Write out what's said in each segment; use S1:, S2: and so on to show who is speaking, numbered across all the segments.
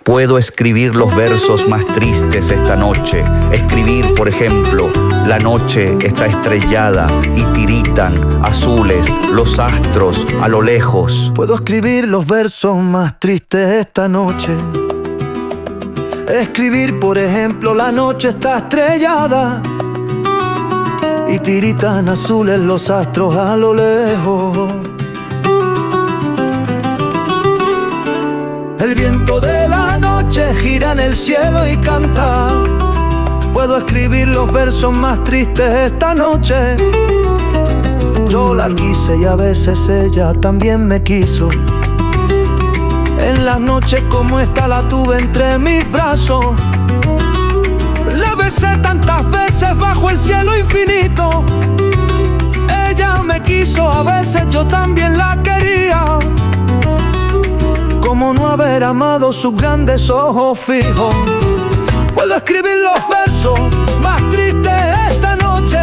S1: Puedo escribir los versos más tristes esta noche. Escribir, por ejemplo, la noche está estrellada y tiritan azules los astros a lo lejos.
S2: Puedo escribir los versos más tristes esta noche. Escribir, por ejemplo, la noche está estrellada y tiritan azules los astros a lo lejos. El viento de la noche gira en el cielo y canta. Puedo escribir los versos más tristes esta noche. Yo la quise y a veces ella también me quiso. En las noches como esta la tuve entre mis brazos. La besé tantas veces bajo el cielo infinito. Ella me quiso, a veces yo también la quería. ¿Cómo no haber amado sus grandes ojos fijos? Puedo escribir los versos más tristes esta noche.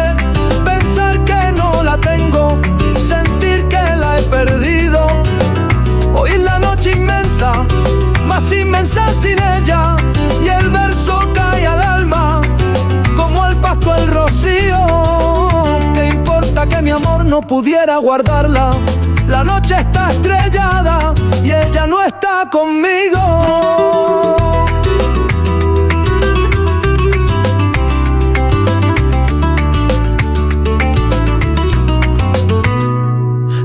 S2: Pensar que no la tengo, sentir que la he perdido. Oír la noche inmensa, más inmensa sin ella. Y el verso cae al alma, como el pasto el rocío. ¿Qué importa que mi amor no pudiera guardarla? La noche está estrellada y ella no está conmigo.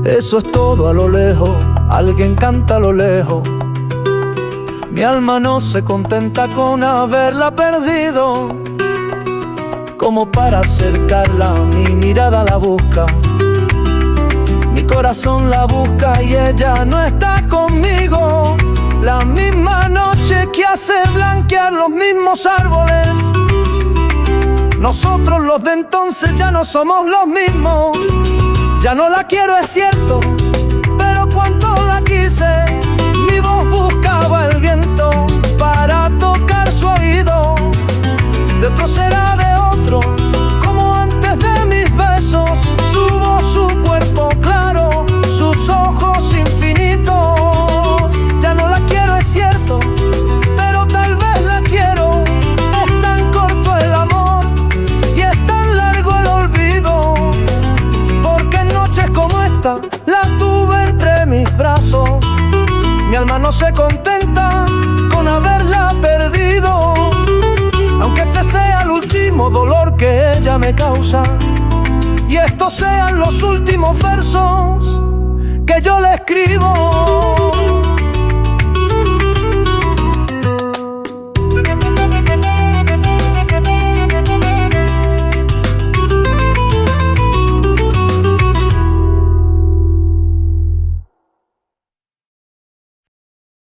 S2: Eso es todo a lo lejos, alguien canta a lo lejos. Mi alma no se contenta con haberla perdido. Como para acercarla, mi mirada la busca. Mi corazón la busca y ella no está conmigo. La misma noche que hace blanquear los mismos árboles. Nosotros los de entonces ya no somos los mismos. Ya no la quiero, es cierto, pero cuando la quise, mi voz buscaba el viento para tocar su oído. De otro será de otro, como antes de mis besos. Su voz, su cuerpo claro, sus ojos infinitos. Ya no la quiero, es cierto, pero tal vez la quiero. Es tan corto el amor y es tan largo el olvido. Porque en noches como esta la tuve entre mis brazos. Mi alma no se contenta con haberla perdido. Aunque este sea el último dolor que ella me causa y estos sean los últimos versos que yo le escribo.